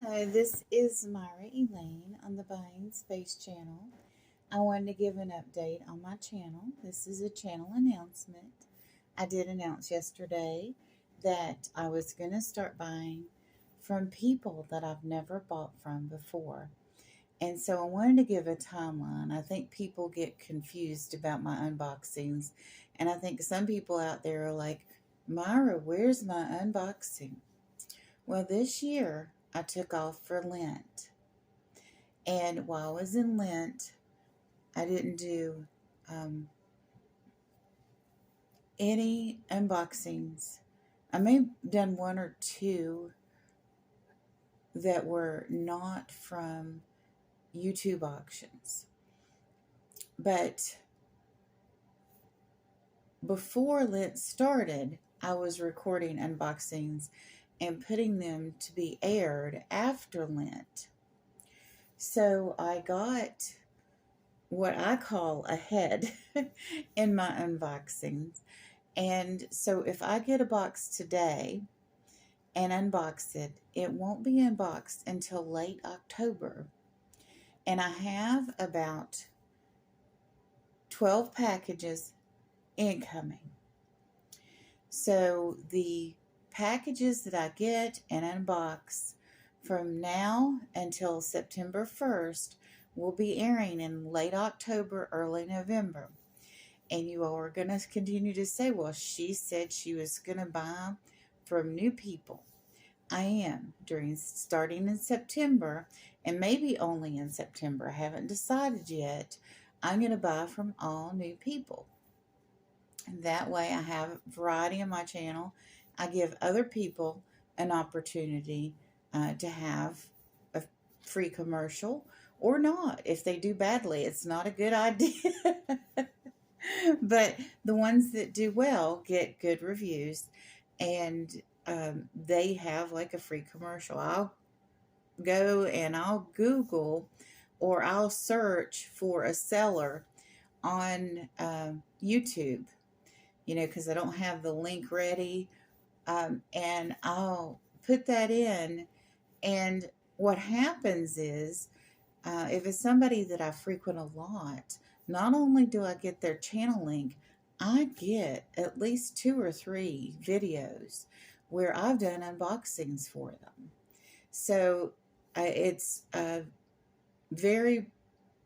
Hi, this is Myra Elaine on the Buying Space channel. I wanted to give an update on my channel. This is a channel announcement. I did announce yesterday that I was going to start buying from people that I've never bought from before. And so I wanted to give a timeline. I think people get confused about my unboxings. And I think some people out there are like, Myra, where's my unboxing? Well, this year I took off for Lent. And while I was in Lent, I didn't do um, any unboxings. I may have done one or two that were not from YouTube auctions. But before Lent started, I was recording unboxings and putting them to be aired after Lent. So I got what I call ahead in my unboxings. And so if I get a box today and unbox it, it won't be unboxed until late October. And I have about 12 packages incoming. So the packages that I get and unbox from now until September 1st will be airing in late October, early November. And you all are going to continue to say, well, she said she was going to buy from new people. I am starting in September, and maybe only in September. I haven't decided yet. I'm going to buy from all new people. And that way I have variety on my channel. I give other people an opportunity to have a free commercial or not. If they do badly, it's not a good idea. But the ones that do well get good reviews, and they have like a free commercial. I'll go and I'll Google or I'll search for a seller on YouTube, because I don't have the link ready, and I'll put that in. And what happens is, if it's somebody that I frequent a lot, not only do I get their channel link, I get at least 2 or 3 videos where I've done unboxings for them. So it's very,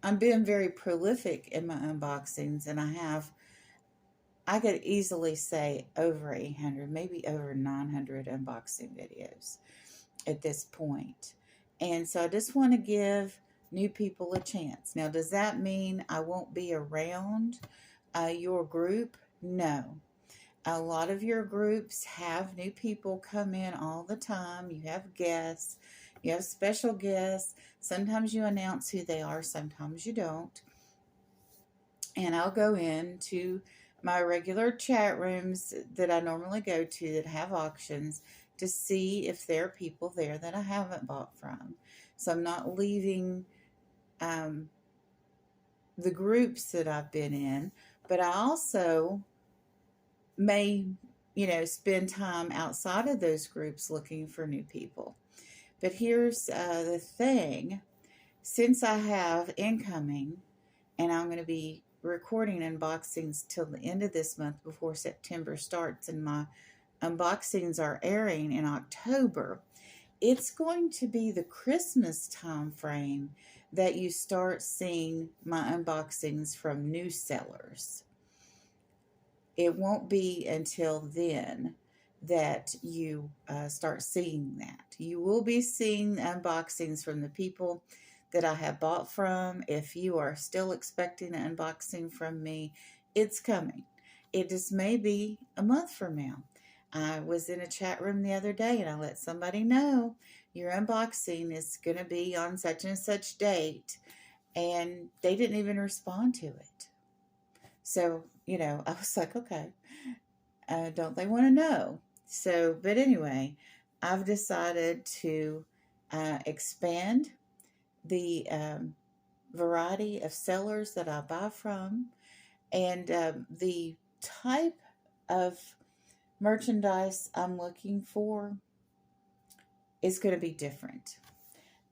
I'm being very prolific in my unboxings, and I could easily say over 800, maybe over 900 unboxing videos at this point. And so I just want to give new people a chance. Now, does that mean I won't be around your group? No. A lot of your groups have new people come in all the time. You have guests, you have special guests. Sometimes you announce who they are, sometimes you don't. And I'll go into my regular chat rooms that I normally go to that have auctions to see if there are people there that I haven't bought from. So I'm not leaving um, the groups that I've been in, but I also may, spend time outside of those groups looking for new people. But here's the thing, since I have incoming and I'm going to be recording unboxings till the end of this month before September starts, and my unboxings are airing in October, it's going to be the Christmas time frame that you start seeing my unboxings from new sellers. It won't be until then that you start seeing that. You will be seeing unboxings from the people that I have bought from. If you are still expecting an unboxing from me, it's coming. It just may be a month from now. I was in a chat room the other day and I let somebody know your unboxing is going to be on such and such date, and they didn't even respond to it. So, I was like, okay, don't they want to know? So, but anyway, I've decided to expand the variety of sellers that I buy from, and the type of merchandise I'm looking for is going to be different.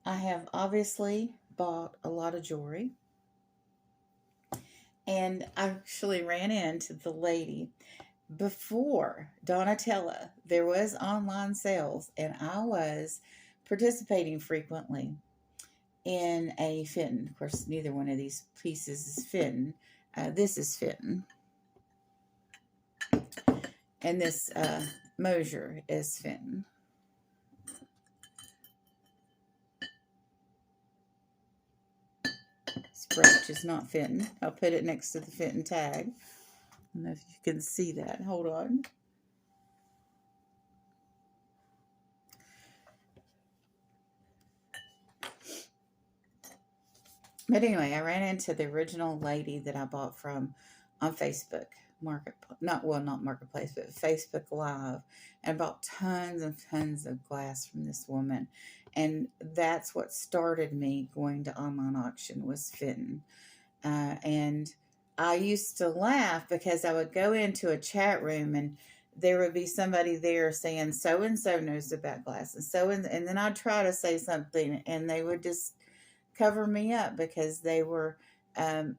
I have obviously bought a lot of jewelry, and I actually ran into the lady before Donatella. There was online sales, and I was participating frequently in a Fenton. Of course, neither one of these pieces is Fenton. This is Fenton, and this Mosier is Fenton. This brooch is not Fenton. I'll put it next to the Fenton tag. I don't know if you can see that. Hold on. But anyway, I ran into the original lady that I bought from on Facebook not Marketplace, but Facebook Live, and bought tons and tons of glass from this woman. And that's what started me going to online auction was Fenton. And I used to laugh because I would go into a chat room and there would be somebody there saying so and so knows about glass and then I'd try to say something and they would just cover me up because they were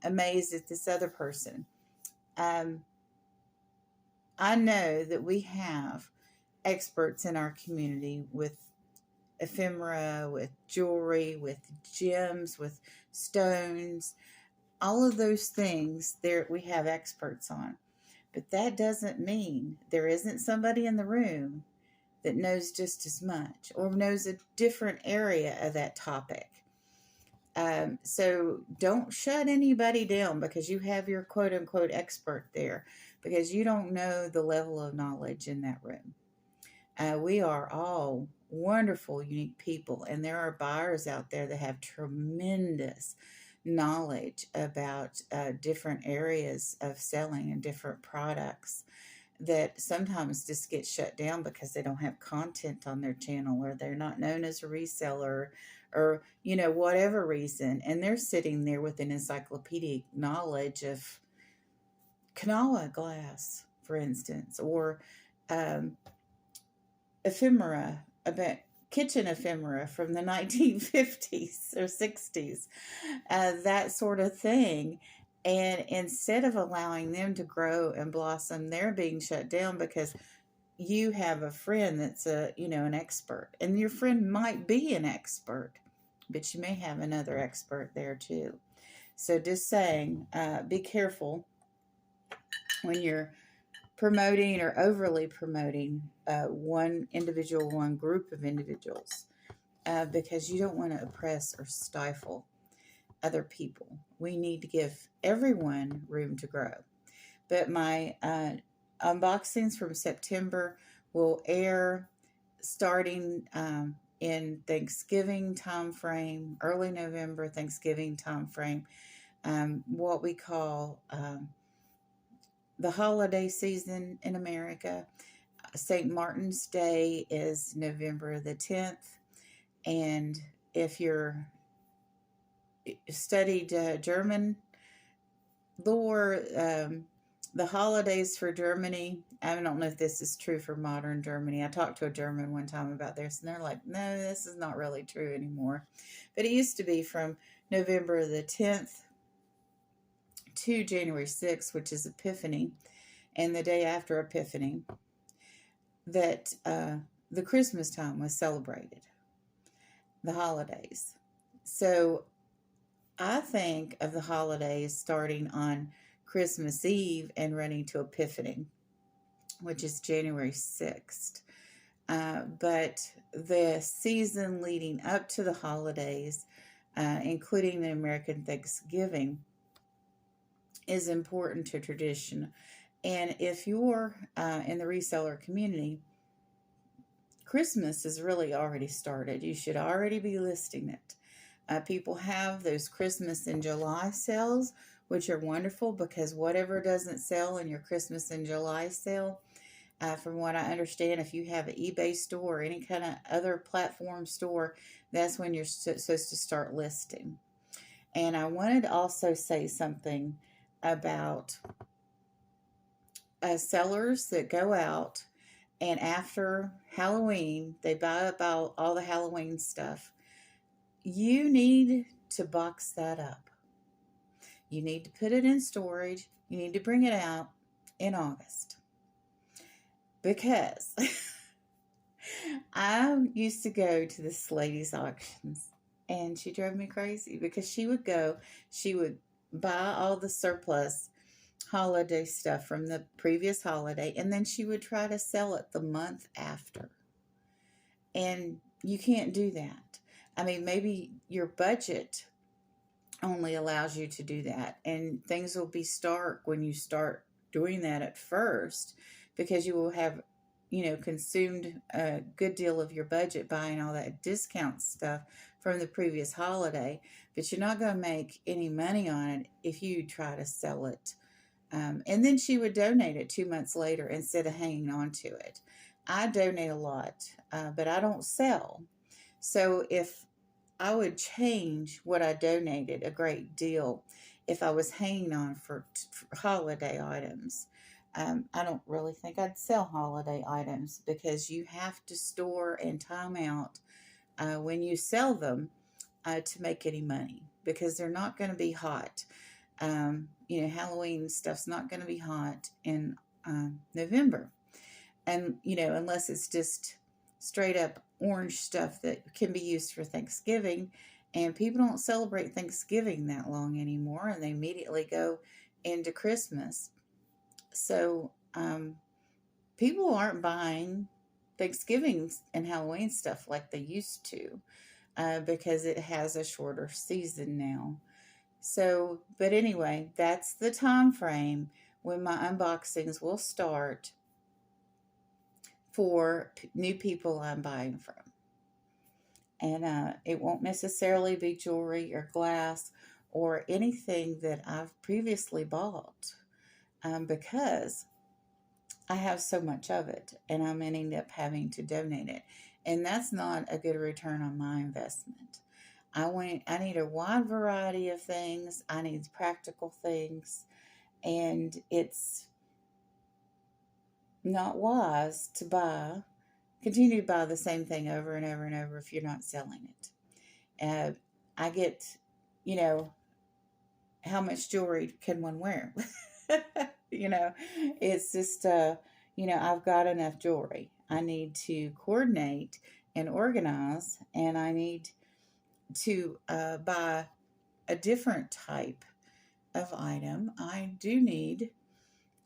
amazed at this other person. Um, I know that we have experts in our community with ephemera, with jewelry, with gems, with stones, all of those things there we have experts on. But that doesn't mean there isn't somebody in the room that knows just as much or knows a different area of that topic. So don't shut anybody down because you have your quote unquote expert there because you don't know the level of knowledge in that room. We are all wonderful, unique people, and there are buyers out there that have tremendous knowledge about different areas of selling and different products that sometimes just get shut down because they don't have content on their channel or they're not known as a reseller or whatever reason, and they're sitting there with an encyclopedic knowledge of Kanawha glass, for instance, or um, ephemera, about kitchen ephemera from the 1950s or 60s, that sort of thing. And instead of allowing them to grow and blossom, they're being shut down because you have a friend that's an expert, and your friend might be an expert, but you may have another expert there too. So just saying, be careful when you're promoting or overly promoting one individual, one group of individuals, because you don't want to oppress or stifle other people. We need to give everyone room to grow. But my unboxings from September will air starting in Thanksgiving time frame, early November Thanksgiving time frame, what we call the holiday season in America. St. Martin's Day is November the 10th. And if you're studied German lore, the holidays for Germany, I don't know if this is true for modern Germany. I talked to a German one time about this, and they're like, no, this is not really true anymore. But it used to be from November the 10th to January 6th, which is Epiphany, and the day after Epiphany, that the Christmas time was celebrated, the holidays. So I think of the holidays starting on Christmas Eve and running to Epiphany, which is January 6th. But the season leading up to the holidays, including the American Thanksgiving, is important to tradition. And if you're in the reseller community, Christmas has really already started. You should already be listing it. People have those Christmas in July sales, which are wonderful because whatever doesn't sell in your Christmas in July sale, from what I understand, if you have an eBay store or any kind of other platform store, that's when you're supposed to start listing. And I wanted to also say something about sellers that go out and after Halloween, they buy up all the Halloween stuff. you need to box that up. You need to put it in storage. You need to bring it out in August. Because I used to go to this lady's auctions, and she drove me crazy because she would buy all the surplus holiday stuff from the previous holiday, and then she would try to sell it the month after. And you can't do that. I mean, maybe your budget only allows you to do that, and things will be stark when you start doing that at first, because you will have, consumed a good deal of your budget buying all that discount stuff from the previous holiday. But you're not going to make any money on it if you try to sell it. And then she would donate it 2 months later instead of hanging on to it. I donate a lot, but I don't sell. So if I would change what I donated a great deal if I was hanging on for holiday items. I don't really think I'd sell holiday items because you have to store and time out when you sell them to make any money, because they're not going to be hot. Halloween stuff's not going to be hot in November. And, unless it's just straight up orange stuff that can be used for Thanksgiving. And people don't celebrate Thanksgiving that long anymore, and they immediately go into Christmas. So people aren't buying Thanksgiving and Halloween stuff like they used to, because it has a shorter season now. So, but anyway, that's the time frame when my unboxings will start for new people I'm buying from. And it won't necessarily be jewelry or glass or anything that I've previously bought, because I have so much of it, and I'm going to end up having to donate it. And that's not a good return on my investment. I need a wide variety of things. I need practical things. And it's not wise to continue to buy the same thing over and over and over if you're not selling it. I get, how much jewelry can one wear? It's just, I've got enough jewelry. I need to coordinate and organize, and I need to buy a different type of item. I do need,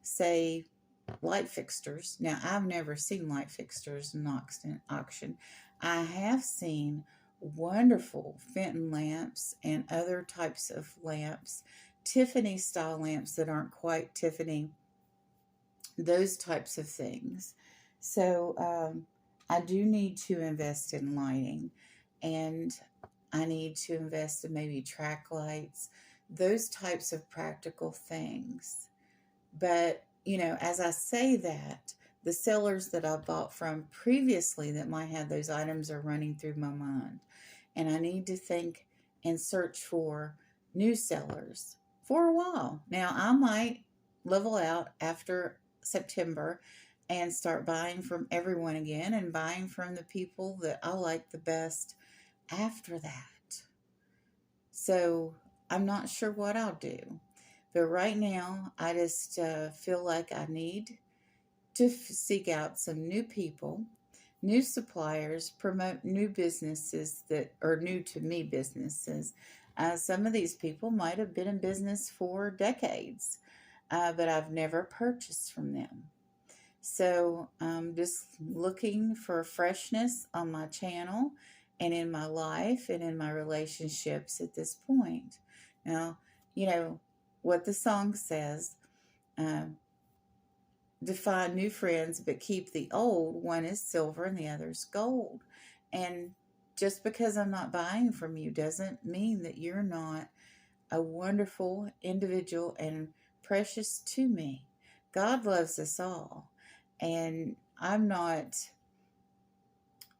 say, light fixtures. Now, I've never seen light fixtures in auction. I have seen wonderful Fenton lamps and other types of lamps, Tiffany style lamps that aren't quite Tiffany, those types of things. So I do need to invest in lighting, and I need to invest in maybe track lights, those types of practical things. But, as I say that, the sellers that I bought from previously that might have those items are running through my mind. And I need to think and search for new sellers for a while. Now, I might level out after September and start buying from everyone again and buying from the people that I like the best after that. So I'm not sure what I'll do. But right now, I just feel like I need to seek out some new people, new suppliers, promote new businesses that are new to me businesses. Some of these people might have been in business for decades, but I've never purchased from them. So I'm just looking for freshness on my channel and in my life and in my relationships at this point. Now, what the song says, define new friends, but keep the old. One is silver and the other's gold. And just because I'm not buying from you doesn't mean that you're not a wonderful individual and precious to me. God loves us all. And I'm not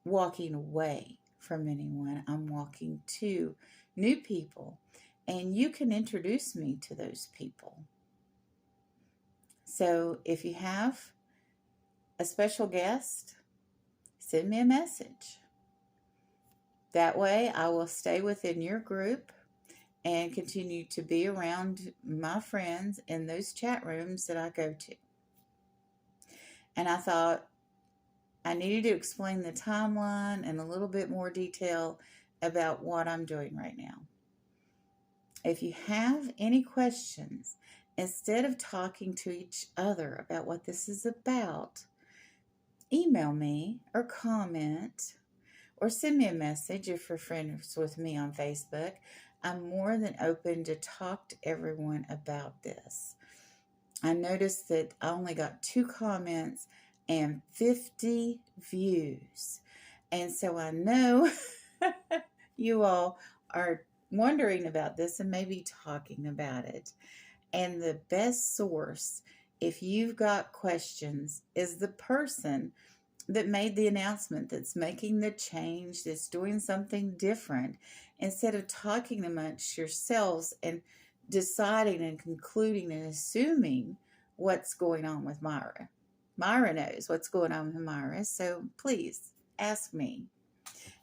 walking away from anyone. I'm walking to new people. And you can introduce me to those people. So if you have a special guest, send me a message. That way, I will stay within your group and continue to be around my friends in those chat rooms that I go to. And I thought I needed to explain the timeline and a little bit more detail about what I'm doing right now. If you have any questions, instead of talking to each other about what this is about, email me or comment or send me a message if you're friends with me on Facebook. I'm more than open to talk to everyone about this. I noticed that I only got 2 comments and 50 views. And so I know you all are wondering about this and maybe talking about it. And the best source, if you've got questions, is the person that made the announcement, that's making the change, that's doing something different, instead of talking amongst yourselves and deciding and concluding and assuming what's going on with Myra. Myra knows what's going on with Myra, so please ask me.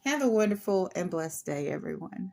Have a wonderful and blessed day, everyone.